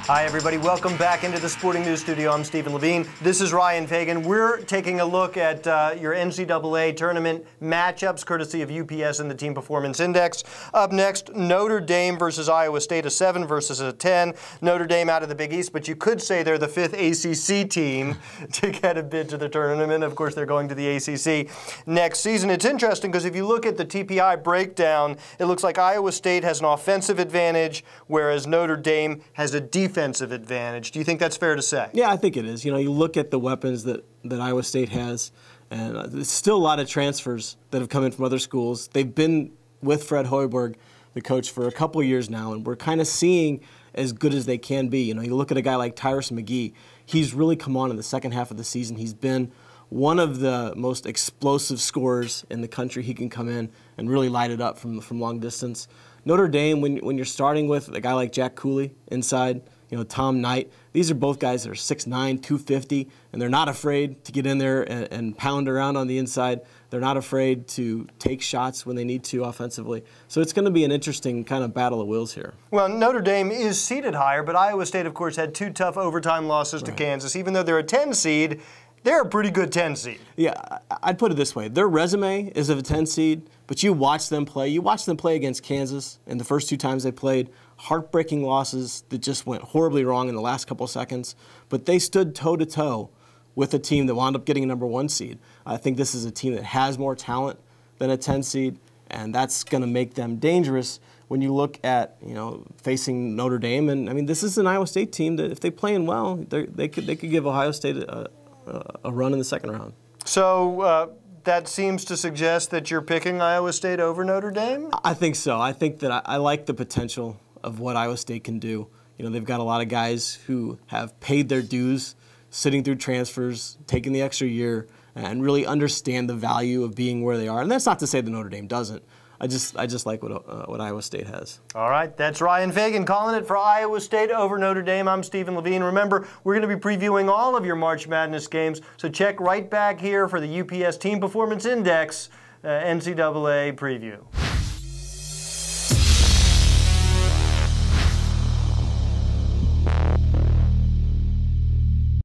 Hi, everybody. Welcome back into the Sporting News Studio. I'm Stephen Levine. This is Ryan Fagan. We're taking a look at your NCAA tournament matchups, courtesy of UPS and the Team Performance Index. Up next, Notre Dame versus Iowa State, a 7 versus a 10. Notre Dame out of the Big East, but you could say they're the 5th ACC team to get a bid to the tournament. Of course, they're going to the ACC next season. It's interesting because if you look at the TPI breakdown, it looks like Iowa State has an offensive advantage, whereas Notre Dame has a defensive advantage. Do you think that's fair to say? Yeah, I think it is. You know, you look at the weapons that Iowa State has, and there's still a lot of transfers that have come in from other schools. They've been with Fred Hoiberg, the coach, for a couple of years now, and we're kind of seeing as good as they can be. You know, you look at a guy like Tyrus McGee. He's really come on in the second half of the season. He's been one of the most explosive scorers in the country. He can come in and really light it up from long distance. Notre Dame, when you're starting with a guy like Jack Cooley inside, you know, Tom Knight, these are both guys that are 6'9", 250, and they're not afraid to get in there and pound around on the inside. They're not afraid to take shots when they need to offensively. So it's going to be an interesting kind of battle of wills here. Well, Notre Dame is seeded higher, but Iowa State, of course, had 2 tough overtime losses to Kansas. Even though they're a 10 seed, they're a pretty good 10 seed. Yeah, I'd put it this way. Their resume is of a 10 seed, but you watch them play. You watch them play against Kansas, and the first 2 times they played, heartbreaking losses that just went horribly wrong in the last couple of seconds. But they stood toe-to-toe with a team that wound up getting a #1 seed. I think this is a team that has more talent than a 10 seed, and that's going to make them dangerous when you look at, you know, facing Notre Dame. And I mean, this is an Iowa State team that if they playing well, they could give Ohio State a run in the second round. So that seems to suggest that you're picking Iowa State over Notre Dame? I think so. I think that I like the potential of what Iowa State can do. You know, they've got a lot of guys who have paid their dues, sitting through transfers, taking the extra year, and really understand the value of being where they are. And that's not to say that Notre Dame doesn't. I just like what Iowa State has. All right, that's Ryan Fagan calling it for Iowa State over Notre Dame. I'm Stephen Levine. Remember, we're going to be previewing all of your March Madness games, so check right back here for the UPS Team Performance Index NCAA preview.